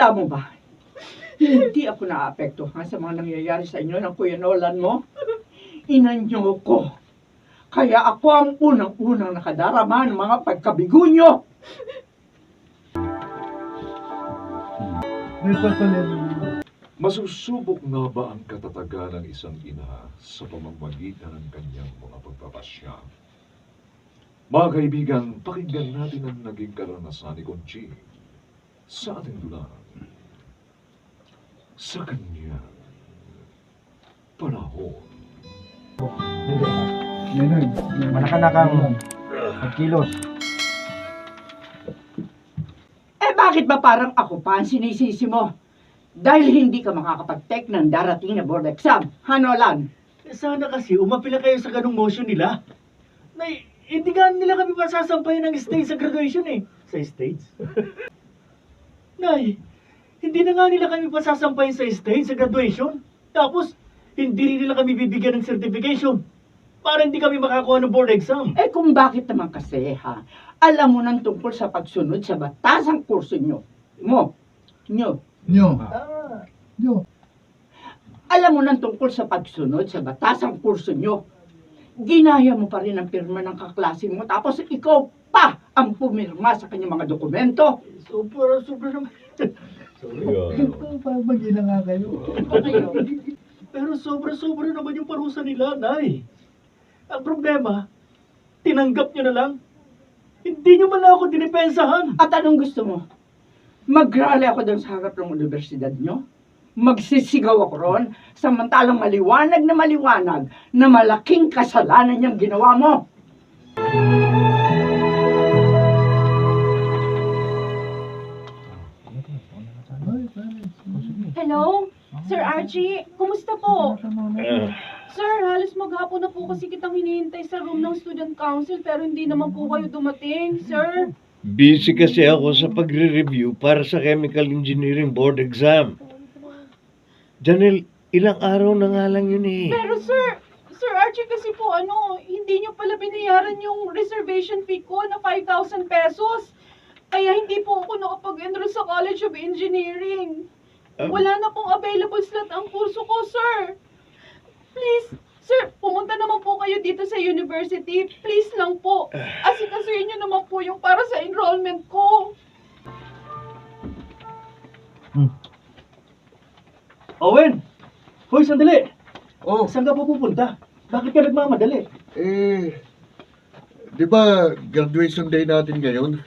Alam mo ba, hindi ako naapektuhan sa mga nangyayari sa inyo ng Kuya Nolan mo. Inanyo ko. Kaya ako ang unang-unang nakadarama ng mga pagkabigo nyo. Masusubok nga ba ang katatagan ng isang ina sa pamamagitan ng kanyang mga pagpapasya? Mga kaibigan, pakinggan natin ang naging karanasan ni Conching sa ating dulang. Sa kanyang panahon. Manakanakang magkilos. Bakit ba parang ako pa ang sinisisi mo? Dahil hindi ka makakapag-take ng darating na board exam. Nolan? Sana kasi umapila kayo sa ganung motion nila. Nay, hindi nga nila kami pasasampayan ng stage sa graduation eh. Sa stage? Nay, hindi na nga nila kami pasasampayan sa stage sa graduation. Tapos, hindi rin nila kami bibigyan ng certification. Para hindi kami makakuha ng board exam. Kung bakit naman kasi, ha? Alam mo nang tungkol sa pagsunod sa batasang kurso nyo. Nyo. Alam mo nang tungkol sa pagsunod sa batasang kurso nyo. Ginaya mo pa rin ang pirma ng kaklase mo, tapos ikaw pa ang pumirma sa kanyang mga dokumento. Sobra naman. Parang magina nga kayo. Pero sobra naman yung parusa nila, Nay. Ang problema, tinanggap nyo na lang. Hindi nyo man lang ako dinipensahan. At anong gusto mo? Mag-rally ako doon sa harap ng universidad nyo? Magsisigaw ako ron, samantalang maliwanag na malaking kasalanan niyang ginawa mo. Hello? Sir Archie, kumusta po? Sir, halos maghapon na po kasi kitang hinihintay sa room ng student council pero hindi naman po kayo dumating, sir. Busy kasi ako sa pagre-review para sa Chemical Engineering Board exam. Janelle, ilang araw na nga lang yun eh. Pero Sir Archie kasi po hindi nyo pala binayaran yung reservation fee ko na 5,000 pesos. Kaya hindi po ako nakapag-enroll sa College of Engineering. Wala na pong available slot ang kurso ko, sir. Please, sir, pumunta naman po kayo dito sa university. Please lang po. Asikasuhin nyo naman po yung para sa enrollment ko. Owen! Hoy, sandali! Oh, Saan ka po pupunta? Bakit ka nagmamadali? di ba graduation day natin ngayon?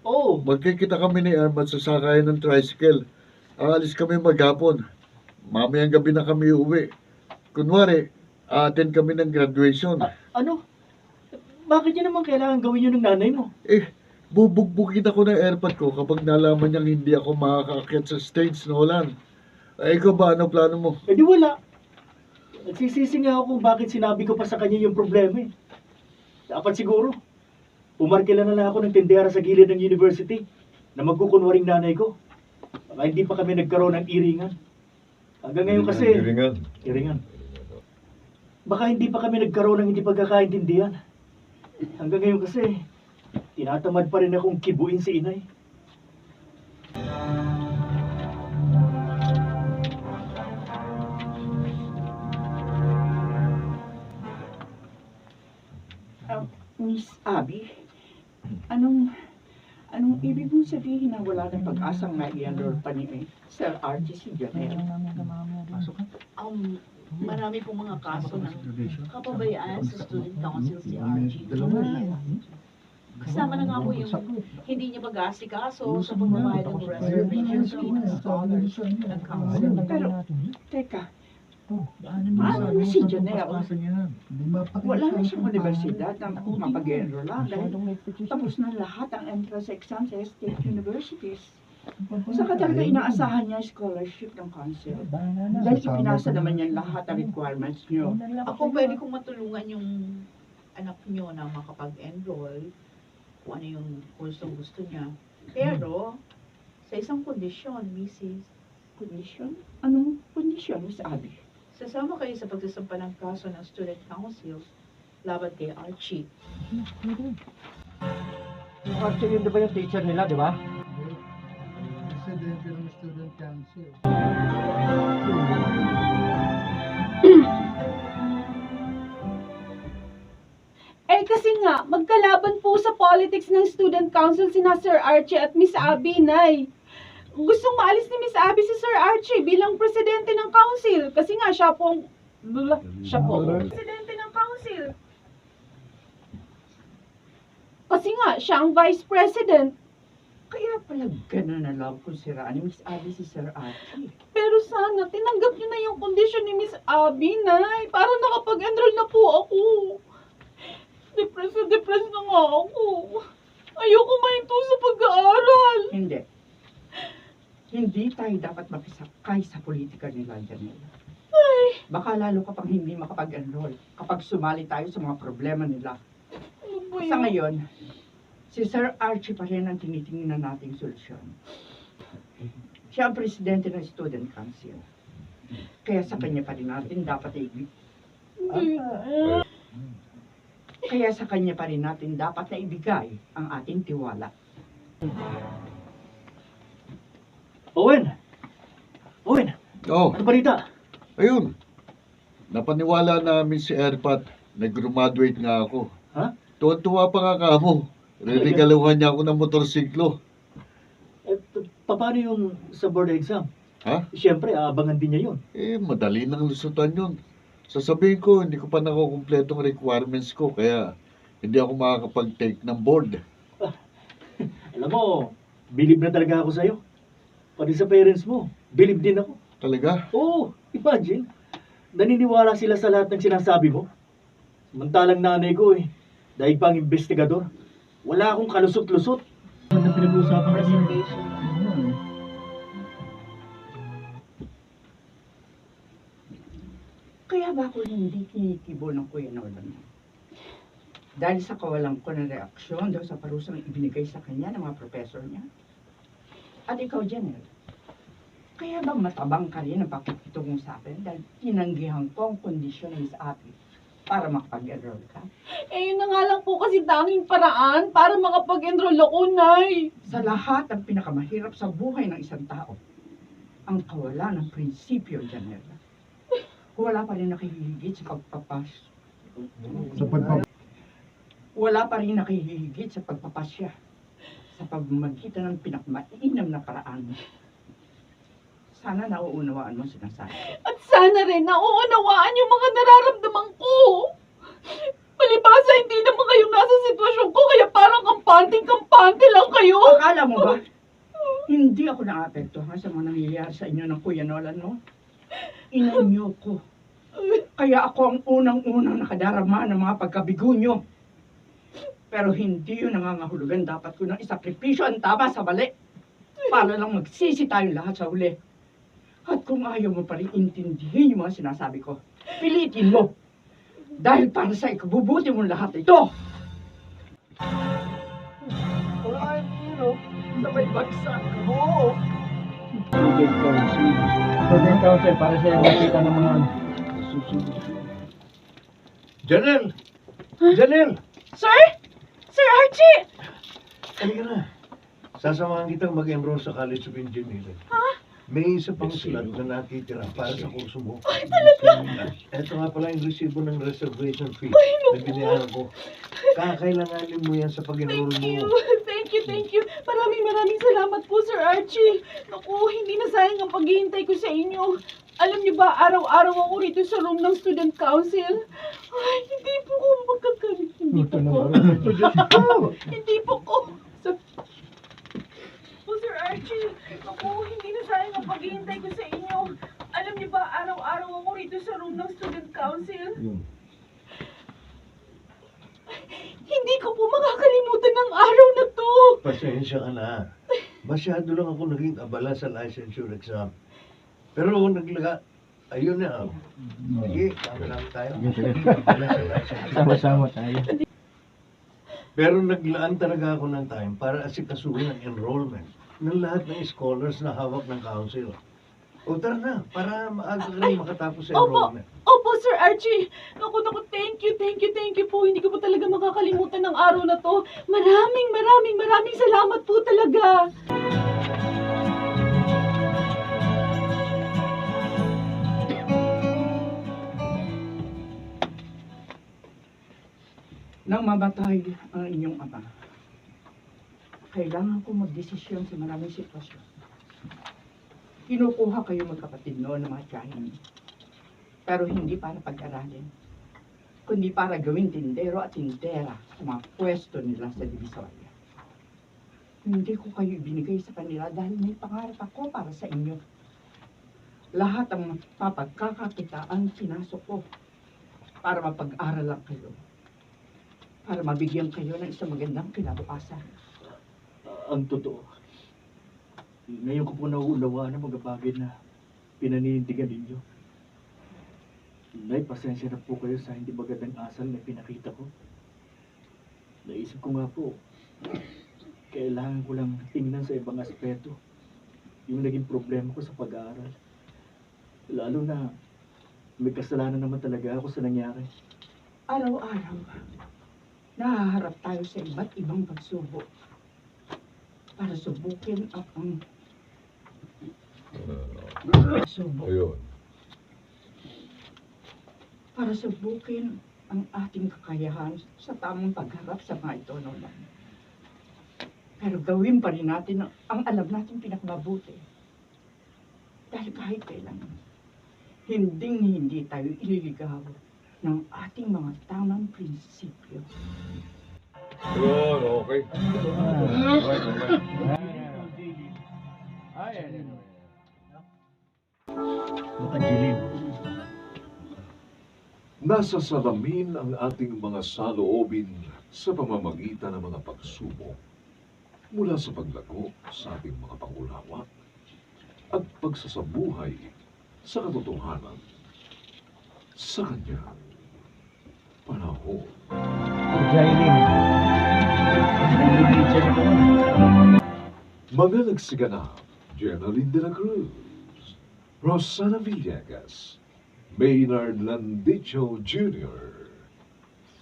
Oo. Magkikita kami ni Arm at sasakayan ng tricycle. Aalis kami maghapon. Mamayang gabi na kami uuwi. Kunwari, attend kami ng graduation. Ano? Bakit yun naman kailangan gawin yun ng nanay mo? Bubugbugin ako ng airpod ko kapag nalaman niyang hindi ako makakaakyat sa stage, Nolan. Ikaw ba, ano plano mo? Eh di wala. Nagsisisi nga ako kung bakit sinabi ko pa sa kanya yung problema eh. Dapat siguro, umarkila na lang ako ng tindera sa gilid ng university na magkukunwaring nanay ko. Baka hindi pa kami nagkaroon ng iringan. Hanggang ngayon kasi... Iringan. Baka hindi pa kami nagkaroon ng hindi pagkakaintindihan. Hanggang ngayon kasi, tinatamad pa rin akong kibuin si inay. Miss Abby, anong ibig mong sabihin na wala ng pag-asang na-i-enroll pa ni Sir Archie si Janelle? Marami pong mga kaso ng kapabayaan sa student council si RG. Kasama na nga po yung hindi niya pag-aasikaso sa pagbabayad ng reservation fee ng scholars ng council. Pero, teka, paano na si Janelle? Wala na siyang universidad na mapag-enroll lang dahil tapos na lahat ang entrance exam sa state universities. Saka talaga inaasahan niya scholarship ng council. Dahil ipinasa naman niya lahat ang requirements niyo. Ako pwede kong matulungan yung anak niyo na makapag-enroll kung ano yung kursong gusto niya. Pero, sa isang kondisyon, Mrs. Kondisyon? Anong kondisyon, Miss Abby? Sasama kayo sa pagsasampa ng kaso ng student council laban kay Archie. Actually, yun ba yung teacher nila, di ba? presidente ng student council. Eh kasi nga, magkalaban po sa politics ng student council sina Sir Archie at Miss Abby, Nay. Gustong maalis ni Miss Abby si Sir Archie bilang presidente ng council. Kasi nga, siya po presidente ng council. Kasi nga, siya ang vice president. Kaya pala gano'n na lang kung siraan ni Miss Abby si Sir Archie. Pero sana, tinanggap niyo na yung kondisyon ni Miss Abby, Nay. Para nakapag-enroll na po ako. Depressed na nga ako. Ayoko mahinto sa pag-aaral. Hindi. Hindi tayo dapat makisakay sa politika nila, Janelle. Baka lalo ka pang hindi makapag-enroll kapag sumali tayo sa mga problema nila. Ano ba Sa yun? ngayon, si Sir Archie pa rin ang tinitingnan nating solusyon. Siya ang presidente ng student council. Kaya sa kanya pa rin natin dapat Kaya sa kanya pa rin natin dapat na ibigay ang ating tiwala. Owen! Owen! Oh, Ano balita? ayun. Napaniwala namin si Erpat. Nag-graduate nga ako. Ha? Tuwan-tuwa pa nga kamo. Reregaluhan niya ako ng motorsiklo. Paano yung sa board exam? Ha? Siyempre, aabangan din niya yun. Madali nang lusutan yun. Sasabihin ko, hindi ko pa nakukumpletong requirements ko, kaya hindi ako makakapag-take ng board. Alam mo, believe na talaga ako sa'yo. Pati sa parents mo, believe din ako. Talaga? Oo, imagine. Naniniwala sila sa lahat ng sinasabi mo. Samantalang nanay ko dahil pang investigador, wala akong kalusot-lusot. Ano pinag-uusapan kasi? Kaya ba ako hindi kinikibo ng Kuya Nolan? Dahil sa kawalan ko ng reaksyon daw sa parusang ibinigay sa kanya ng mga professor niya? At ikaw, Janelle, kaya bang matabang ka rin ang pakikitungo sa akin dahil tinanggihan ko ang kondisyon ng Miss Abby para makapag-enroll ka? Eh, yun na nga lang po kasi tanging paraan para makapag-enroll ako, Nay. Sa lahat ng pinakamahirap sa buhay ng isang tao, ang kawalan ng prinsipyo, Janelle. Wala pa rin nakihigit sa Wala pa rin nakihigit sa pagpapasya sa pagmamagitan ng pinakamainam na paraan. Sana nauunawaan mo sinasabi. At sana rin nauunawaan yung mga nararamdaman ko. Palibasa, hindi naman kayo nasa sitwasyon ko, kaya parang kampante lang kayo. Akala mo ba? Hindi ako naapektuhan sa mga nangyayari sa inyo ng Kuya Nolan, no? Ina niyo ko. Kaya ako ang unang-unang nakadarama ng mga pagkabigo niyo. Pero hindi yun nangangahulugan. Dapat ko nang isakripisyo ang tama sa mali. Para lang magsisi tayo lahat sa huli. At kung ayaw mo pa rin intindihin yung mga sinasabi ko, pilitin mo. Dahil para sa ikabubuti mong lahat ito. Alright, sabay bagsak. Oo. Student council, para siya makita ng mga Janelle! Janelle! Sir? Sir Archie! Halika na. Sasamahan kitang mag-enroll sa College of Engineering. Ha? May isa pang slot na nakitira para sa kurso mo. Ay, talaga? Ito nga pala yung resibo ng reservation fee Ay, na naku. binayaran ko. Kakailanganin mo yan sa pag-enroll Thank you. mo. Thank you. Maraming salamat po, Sir Archie. Naku, hindi na sayang ang paghihintay ko sa inyo. Alam niyo ba, araw-araw ako rito sa room ng student council. Ay, hindi po ko magkagalit. Hindi po ko. Hindi po ko. Po, Sir Archie. Naku, hindi na sayang ang paghihintay ko sa inyo. Alam niyo ba, araw-araw ako rito sa room ng student council. Hindi ko po makakalimutan ng araw na to. Pasensya ka na. Masyado lang ako naging abala sa licensure exam. Pero ayun na. Sige, kami lang tayo. sama-sama tayo. Pero naglaan talaga ako ng time para asikasuhin ang enrollment ng lahat ng scholars na hawak ng council. O tara na, para maaga ka rin makatapos sa enrollment. Opo, Sir Archie. Naku, thank you po. Hindi ko po talaga makakalimutan ng araw na to. Maraming salamat po talaga. nang mamatay ang inyong ama, kailangan ko magdesisyon sa maraming sitwasyon. Kinukuha kayo magkapatid noon ng mga tiyahin. Pero hindi para pag-aralin, kundi para gawing tindero at tindera sa mga pwesto nila sa Divisoria. Hindi ko kayo ibinigay sa kanila dahil may pangarap ako para sa inyo. Lahat ang mapagkakakitaan pinasok ko para mapag-aral lang kayo. Para mabigyan kayo ng isang magandang kinabukasan. Ang totoo, ngayon ko po nauunawaan ang mga bagay na pinaninindigan ninyo. Nay, pasensya na po kayo sa hindi magandang asal na pinakita ko. Naisip ko nga po, kailangan ko lang tingnan sa ibang aspeto yung naging problema ko sa pag-aaral. Lalo na, may kasalanan naman talaga ako sa nangyari. Araw-araw, nahaharap tayo sa iba't ibang pagsubok para subukin ang subok. Ayun. Para subukin ang ating kakayahan sa tamang pagharap sa mga ito noon. Pero gawin pa rin natin ang alam natin pinakamabuti. Dahil kahit kailan, hindi tayo ililigaw ng ating mga tamang prinsipyo. Ayun, okay. Makajilim. Nasa salamin ang ating mga saloobin sa pamamagitan ng mga pagsubok mula sa paglago sa ating mga pangulawa at pagsasabuhay sa katotohanan sa kanyang panahon. Mga nagsiganap, Jenaline de la Cruz, Rosana Villegas, Maynard Landicho Jr.,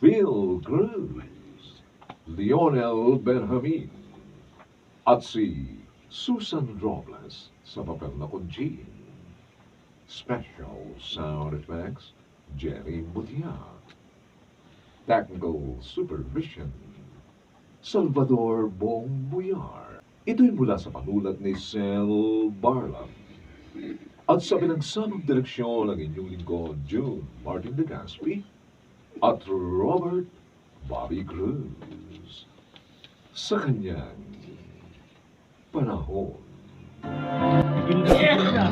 Phil Cruz, Lionel Benjamin, at si Susan Robles sa papel na Conchine. Special sound effects, Jerry Butiak. Technical supervision, Salvador Bong Buyar. Ito'y mula sa panulat ni Sel Barlam. At sa pinagsamang direksyon ng inyong lingkod, June Martin de Gaspi at Robert Bobby Cruz. Sa kanyang panahon. Tigil na siya.